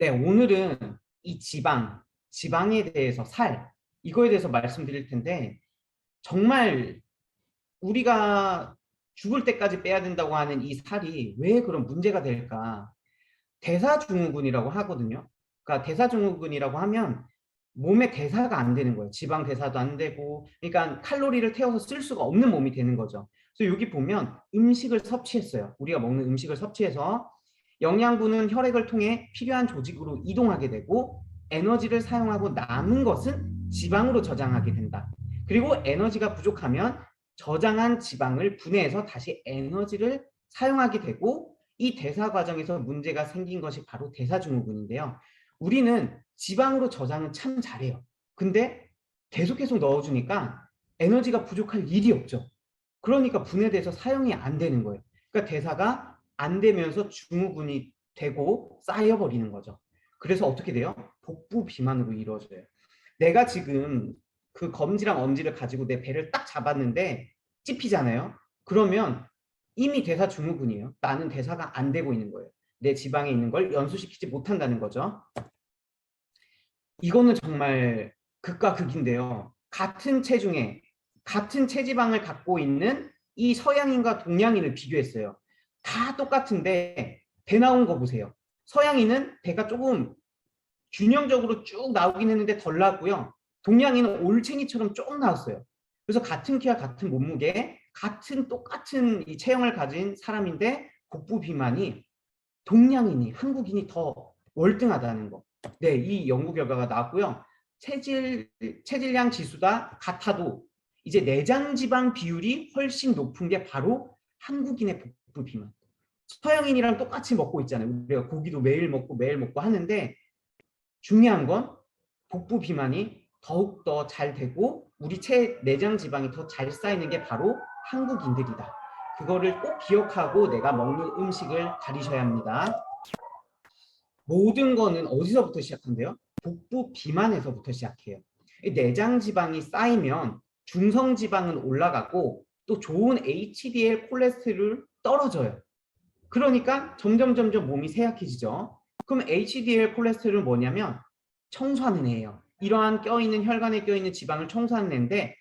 네, 오늘은 이 지방에 대해서 이거에 대해서 말씀드릴 텐데, 정말 우리가 죽을 때까지 빼야 된다고 하는 이 살이 왜 그런 문제가 될까? 대사증후군이라고 하거든요. 그러니까 대사증후군이라고 하면 몸에 대사가 안 되는 거예요. 지방 대사도 안 되고, 그러니까 칼로리를 태워서 쓸 수가 없는 몸이 되는 거죠. 그래서 여기 보면 음식을 섭취했어요. 우리가 먹는 음식을 섭취해서 영양분은 혈액을 통해 필요한 조직으로 이동하게 되고, 에너지를 사용하고 남은 것은 지방으로 저장하게 된다. 그리고 에너지가 부족하면 저장한 지방을 분해해서 다시 에너지를 사용하게 되고, 이 대사 과정에서 문제가 생긴 것이 바로 대사증후군인데요. 우리는 지방으로 저장은 참 잘해요. 근데 계속 넣어주니까 에너지가 부족할 일이 없죠. 그러니까 분해돼서 사용이 안 되는 거예요. 그러니까 대사가 안 되면서 증후군이 되고 쌓여버리는 거죠. 그래서 어떻게 돼요? 복부 비만으로 이루어져요. 내가 지금 그 검지랑 엄지를 가지고 내 배를 딱 잡았는데 찝히잖아요. 그러면 이미 대사 증후군이에요. 나는 대사가 안 되고 있는 거예요. 내 지방에 있는 걸 연소시키지 못한다는 거죠. 이거는 정말 극과 극인데요. 같은 체중에 같은 체지방을 갖고 있는 이 서양인과 동양인을 비교했어요. 다 똑같은데 배 나온 거 보세요. 서양인은 배가 조금 균형적으로 쭉 나오긴 했는데 덜 나왔고요. 동양인은 올챙이처럼 쭉 나왔어요. 그래서 같은 키와 같은 몸무게, 똑같은 이 체형을 가진 사람인데 복부 비만이 동양인이, 한국인이 더 월등하다는 거. 네, 이 연구 결과가 나왔고요. 체질량 지수가 같아도 이제 내장 지방 비율이 훨씬 높은 게 바로 한국인의 복부 비만. 서양인이랑 똑같이 먹고 있잖아요. 우리가 고기도 매일 먹고 하는데 중요한 건 복부 비만이 더욱더 잘 되고 우리 내장 지방이 더 잘 쌓이는 게 바로 한국인들이다. 그거를 꼭 기억하고 내가 먹는 음식을 가리셔야 합니다. 모든 거는 어디서부터 시작한대요? 복부 비만에서부터 시작해요. 내장 지방이 쌓이면 중성 지방은 올라가고 또 좋은 HDL 콜레스테롤 떨어져요. 그러니까 점점 몸이 쇠약해지죠. 그럼 HDL 콜레스테롤은 뭐냐면 청소하는 애예요. 이러한 껴있는 혈관에 껴있는 지방을 청소하는 애인데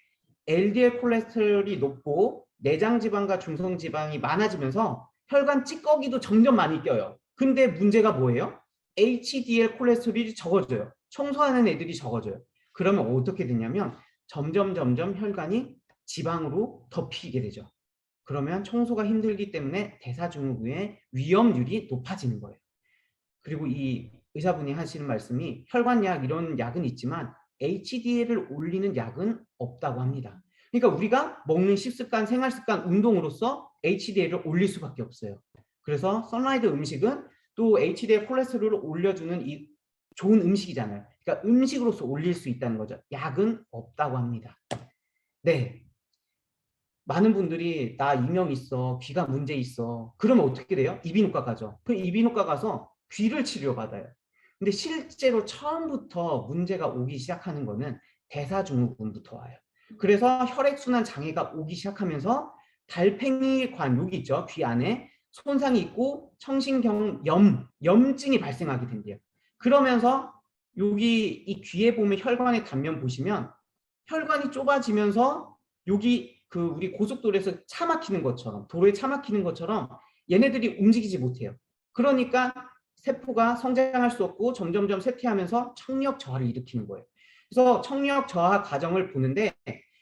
LDL 콜레스테롤이 높고 내장 지방과 중성 지방이 많아지면서 혈관 찌꺼기도 점점 많이 껴요. 근데 문제가 뭐예요? HDL 콜레스테롤이 적어져요. 청소하는 애들이 적어져요. 그러면 어떻게 되냐면 점점 혈관이 지방으로 덮이게 되죠. 그러면 청소가 힘들기 때문에 대사증후군의 위험률이 높아지는 거예요. 그리고 이 의사분이 하시는 말씀이 혈관약 이런 약은 있지만 HDL을 올리는 약은 없다고 합니다. 그러니까 우리가 먹는 식습관, 생활습관, 운동으로서 HDL을 올릴 수밖에 없어요. 그래서 선라이드 음식은 또 HDL 콜레스테롤을 올려주는 이 좋은 음식이잖아요. 그러니까 음식으로서 올릴 수 있다는 거죠. 약은 없다고 합니다. 네. 많은 분들이 나 이명 있어, 귀가 문제 있어. 그러면 어떻게 돼요? 이비인후과 가죠. 그 이비인후과 가서 귀를 치료받아요. 근데 실제로 처음부터 문제가 오기 시작하는 거는 대사증후군부터 와요. 그래서 혈액순환 장애가 오기 시작하면서 달팽이관 여기 있죠. 귀 안에 손상이 있고 청신경 염증이 발생하게 된대요. 그러면서 여기 이 귀에 보면 혈관의 단면 보시면 혈관이 좁아지면서 여기 그 우리 고속도로에서 차 막히는 것처럼 도로에 차 막히는 것처럼 얘네들이 움직이지 못해요. 그러니까 세포가 성장할 수 없고 점점 쇠퇴하면서 청력 저하를 일으키는 거예요. 그래서 청력 저하 과정을 보는데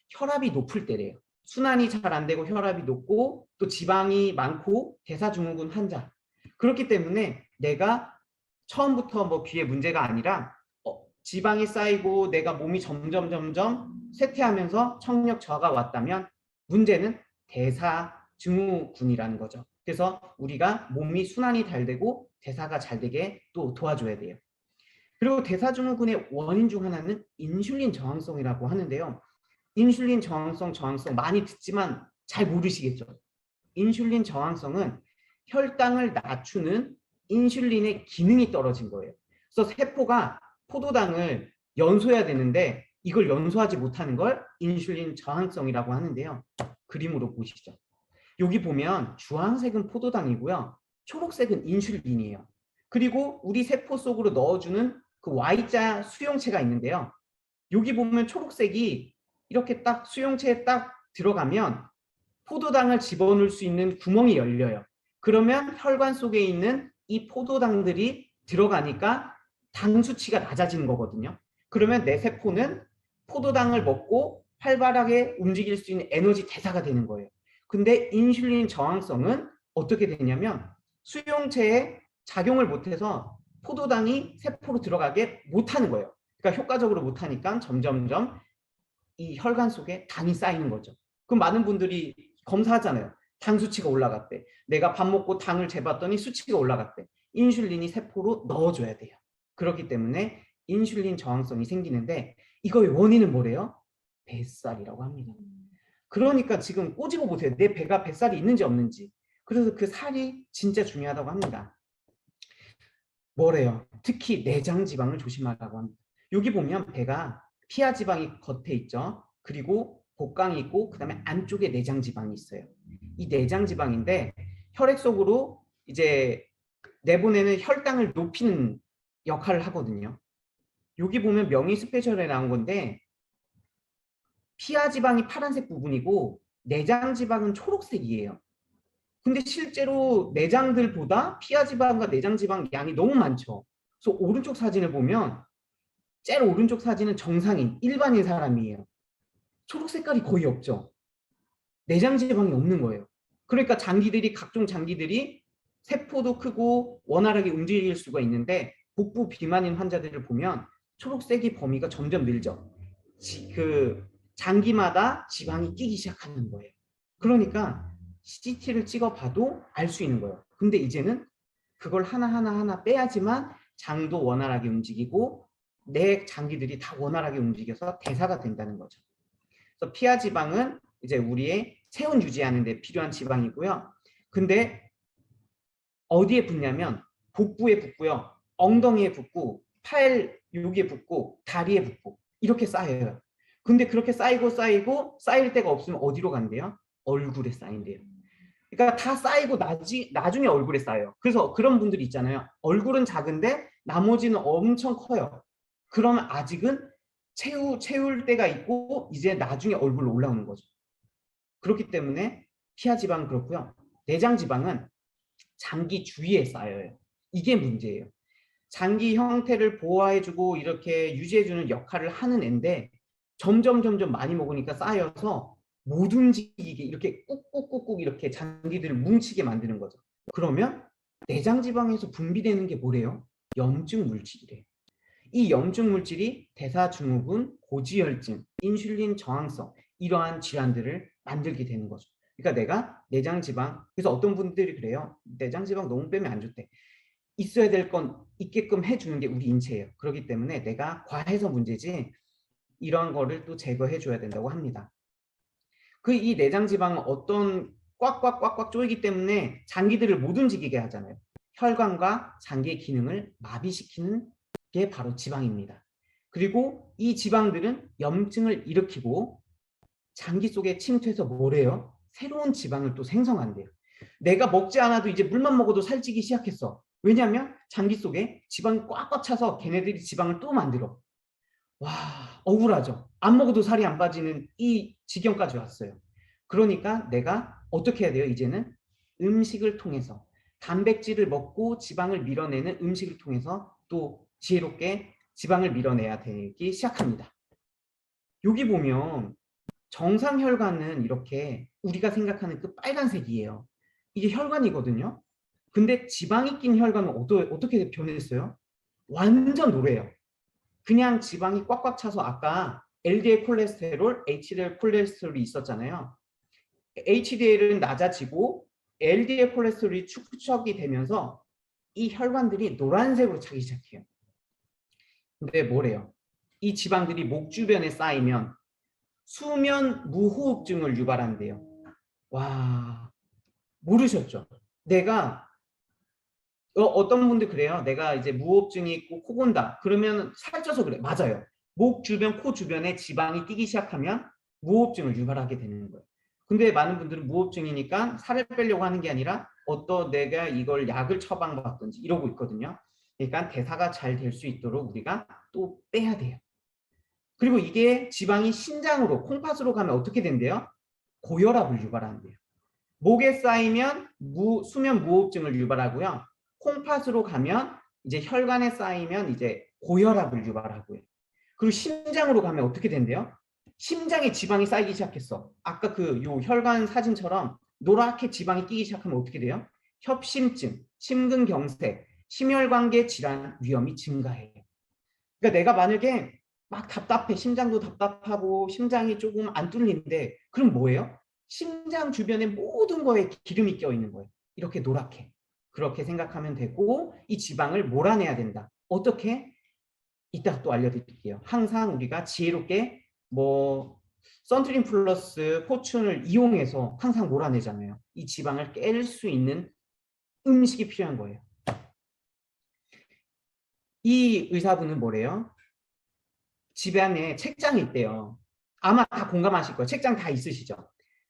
혈압이 높을 때래요. 순환이 잘 안 되고 혈압이 높고 또 지방이 많고 대사증후군 환자. 그렇기 때문에 내가 처음부터 뭐 귀에 문제가 아니라 지방이 쌓이고 내가 몸이 점점 쇠퇴하면서 청력 저하가 왔다면 문제는 대사증후군이라는 거죠. 그래서 우리가 몸이 순환이 잘 되고 대사가 잘 되게 또 도와줘야 돼요. 그리고 대사증후군의 원인 중 하나는 인슐린 저항성이라고 하는데요. 인슐린 저항성 많이 듣지만 잘 모르시겠죠. 인슐린 저항성은 혈당을 낮추는 인슐린의 기능이 떨어진 거예요. 그래서 세포가 포도당을 연소해야 되는데 이걸 연소하지 못하는 걸 인슐린 저항성이라고 하는데요. 그림으로 보시죠. 여기 보면 주황색은 포도당이고요. 초록색은 인슐린이에요. 그리고 우리 세포 속으로 넣어주는 그 Y자 수용체가 있는데요. 여기 보면 초록색이 이렇게 딱 수용체에 딱 들어가면 포도당을 집어넣을 수 있는 구멍이 열려요. 그러면 혈관 속에 있는 이 포도당들이 들어가니까 당 수치가 낮아지는 거거든요. 그러면 내 세포는 포도당을 먹고 활발하게 움직일 수 있는 에너지 대사가 되는 거예요. 근데 인슐린 저항성은 어떻게 되냐면 수용체에 작용을 못해서 포도당이 세포로 들어가게 못하는 거예요. 그러니까 효과적으로 못하니까 점점점 이 혈관 속에 당이 쌓이는 거죠. 그럼 많은 분들이 검사하잖아요. 당 수치가 올라갔대. 내가 밥 먹고 당을 재봤더니 수치가 올라갔대. 인슐린이 세포로 넣어줘야 돼요. 그렇기 때문에 인슐린 저항성이 생기는데 이거의 원인은 뭐래요? 뱃살이라고 합니다. 그러니까 지금 꼬집어 보세요. 내 배가 뱃살이 있는지 없는지. 그래서 그 살이 진짜 중요하다고 합니다. 뭐래요? 특히 내장 지방을 조심하라고 합니다. 여기 보면 배가 피하 지방이 겉에 있죠. 그리고 복강이 있고 그다음에 안쪽에 내장 지방이 있어요. 이 내장 지방인데 혈액 속으로 이제 내보내는 혈당을 높이는 역할을 하거든요. 여기 보면 명의 스페셜에 나온 건데 피하 지방이 파란색 부분이고 내장 지방은 초록색이에요. 근데 실제로 내장들보다 피하 지방과 내장 지방 양이 너무 많죠. 그래서 오른쪽 사진을 보면 제일 오른쪽 사진은 정상인, 일반인 사람이에요. 초록 색깔이 거의 없죠. 내장 지방이 없는 거예요. 그러니까 장기들이 각종 장기들이 세포도 크고 원활하게 움직일 수가 있는데 복부 비만인 환자들을 보면 초록색이 범위가 점점 늘죠. 그 장기마다 지방이 끼기 시작하는 거예요. 그러니까 CT를 찍어봐도 알 수 있는 거예요. 근데 이제는 그걸 하나하나 빼야지만 장도 원활하게 움직이고 내 장기들이 다 원활하게 움직여서 대사가 된다는 거죠. 그래서 피하 지방은 이제 우리의 체온 유지하는 데 필요한 지방이고요. 근데 어디에 붙냐면 복부에 붙고요. 엉덩이에 붙고 팔 여기에 붙고 다리에 붙고 이렇게 쌓여요. 근데 그렇게 쌓이고 쌓일 데가 없으면 어디로 간대요? 얼굴에 쌓인대요. 그러니까 다 쌓이고 나중에 얼굴에 쌓여요. 그래서 그런 분들이 있잖아요. 얼굴은 작은데 나머지는 엄청 커요. 그러면 아직은 채울 때가 있고 이제 나중에 얼굴로 올라오는 거죠. 그렇기 때문에 피하 지방은 그렇고요. 내장 지방은 장기 주위에 쌓여요. 이게 문제예요. 장기 형태를 보호해주고 이렇게 유지해주는 역할을 하는 앤데 점점 많이 먹으니까 쌓여서 못 움직이게 이렇게 꾹꾹꾹꾹 이렇게 장기들을 뭉치게 만드는 거죠. 그러면 내장 지방에서 분비되는 게 뭐래요? 염증 물질이래요. 이 염증 물질이 대사증후군, 고지혈증, 인슐린 저항성 이러한 질환들을 만들게 되는 거죠. 그러니까 내가 내장 지방, 그래서 어떤 분들이 그래요. 내장 지방 너무 빼면 안 좋대. 있어야 될 건 있게끔 해주는 게 우리 인체예요. 그렇기 때문에 내가 과해서 문제지 이러한 거를 또 제거해 줘야 된다고 합니다. 그 이 내장 지방은 어떤 꽉꽉 조이기 때문에 장기들을 못 움직이게 하잖아요. 혈관과 장기의 기능을 마비시키는 게 바로 지방입니다. 그리고 이 지방들은 염증을 일으키고 장기 속에 침투해서 뭐래요? 새로운 지방을 또 생성한대요. 내가 먹지 않아도 이제 물만 먹어도 살찌기 시작했어. 왜냐하면 장기 속에 지방이 꽉꽉 차서 걔네들이 지방을 또 만들어. 와, 억울하죠. 안 먹어도 살이 안 빠지는 이 지경까지 왔어요. 그러니까 내가 어떻게 해야 돼요? 이제는 음식을 통해서 단백질을 먹고 지방을 밀어내는 음식을 통해서 또 지혜롭게 지방을 밀어내야 되기 시작합니다. 여기 보면 정상 혈관은 이렇게 우리가 생각하는 그 빨간색이에요. 이게 혈관이거든요. 근데 지방이 낀 혈관은 어떻게 변했어요? 완전 노래요. 그냥 지방이 꽉꽉 차서 아까 LDL 콜레스테롤, HDL 콜레스테롤이 있었잖아요. HDL은 낮아지고 LDL 콜레스테롤이 축적이 되면서 이 혈관들이 노란색으로 차기 시작해요. 근데 뭐래요? 이 지방들이 목 주변에 쌓이면 수면 무호흡증을 유발한대요. 와, 모르셨죠? 내가 어떤 분들 그래요. 내가 이제 무호흡증이 있고 코 건다. 그러면 살쪄서 그래. 맞아요. 목 주변, 코 주변에 지방이 끼기 시작하면 무호흡증을 유발하게 되는 거예요. 근데 많은 분들은 무호흡증이니까 살을 빼려고 하는 게 아니라 어떤 내가 이걸 약을 처방받든지 이러고 있거든요. 그러니까 대사가 잘 될 수 있도록 우리가 또 빼야 돼요. 그리고 이게 지방이 신장으로 콩팥으로 가면 어떻게 된대요? 고혈압을 유발한대요. 목에 쌓이면 수면 무호흡증을 유발하고요. 콩팥으로 가면 이제 혈관에 쌓이면 이제 고혈압을 유발하고요. 그리고 심장으로 가면 어떻게 된대요? 심장에 지방이 쌓이기 시작했어. 아까 그 요 혈관 사진처럼 노랗게 지방이 끼기 시작하면 어떻게 돼요? 협심증, 심근경색, 심혈관계 질환 위험이 증가해요. 그러니까 내가 만약에 막 답답해, 심장도 답답하고 심장이 조금 안 뚫리는데 그럼 뭐예요? 심장 주변에 모든 거에 기름이 껴 있는 거예요. 이렇게 노랗게. 그렇게 생각하면 되고 이 지방을 몰아내야 된다. 어떻게? 이따 또 알려드릴게요. 항상 우리가 지혜롭게 뭐 선트린 플러스 포춘을 이용해서 항상 몰아내잖아요. 이 지방을 깰 수 있는 음식이 필요한 거예요. 이 의사분은 뭐래요? 집에 안에 책장이 있대요. 아마 다 공감하실 거예요. 책장 다 있으시죠?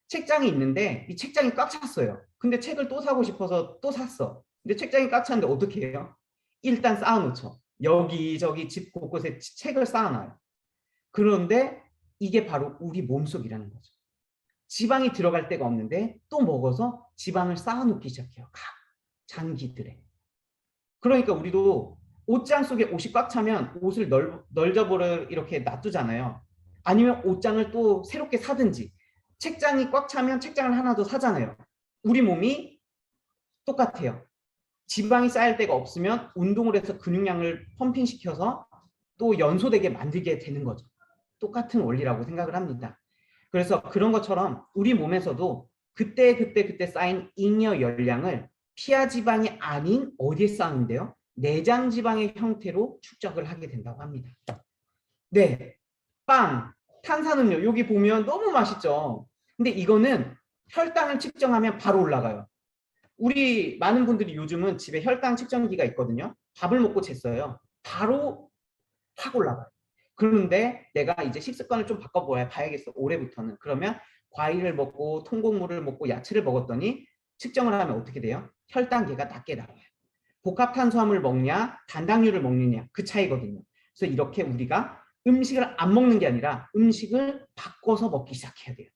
책장이 있는데 이 책장이 꽉 찼어요. 근데 책을 또 사고 싶어서 또 샀어. 근데 책장이 꽉 찼는데 어떻게 해요? 일단 쌓아놓죠. 여기저기 집 곳곳에 책을 쌓아놔요. 그런데 이게 바로 우리 몸속이라는 거죠. 지방이 들어갈 데가 없는데 또 먹어서 지방을 쌓아놓기 시작해요. 각 장기들에. 그러니까 우리도 옷장 속에 옷이 꽉 차면 옷을 널져버려 이렇게 놔두잖아요. 아니면 옷장을 또 새롭게 사든지 책장이 꽉 차면 책장을 하나 더 사잖아요. 우리 몸이 똑같아요. 지방이 쌓일 데가 없으면 운동을 해서 근육량을 펌핑시켜서 또 연소되게 만들게 되는 거죠. 똑같은 원리라고 생각을 합니다. 그래서 그런 것처럼 우리 몸에서도 그때 쌓인 잉여 열량을 피하 지방이 아닌 어디에 쌓는데요? 내장 지방의 형태로 축적을 하게 된다고 합니다. 네, 빵, 탄산음료 여기 보면 너무 맛있죠. 근데 이거는 혈당을 측정하면 바로 올라가요. 우리 많은 분들이 요즘은 집에 혈당 측정기가 있거든요. 밥을 먹고 쟀어요. 바로 확 올라가요. 그런데 내가 이제 식습관을 좀 바꿔봐야겠어. 올해부터는. 그러면 과일을 먹고 통곡물을 먹고 야채를 먹었더니 측정을 하면 어떻게 돼요? 혈당계가 낮게 나와요. 복합탄수화물 먹냐 단당류를 먹느냐 그 차이거든요. 그래서 이렇게 우리가 음식을 안 먹는 게 아니라 음식을 바꿔서 먹기 시작해야 돼요.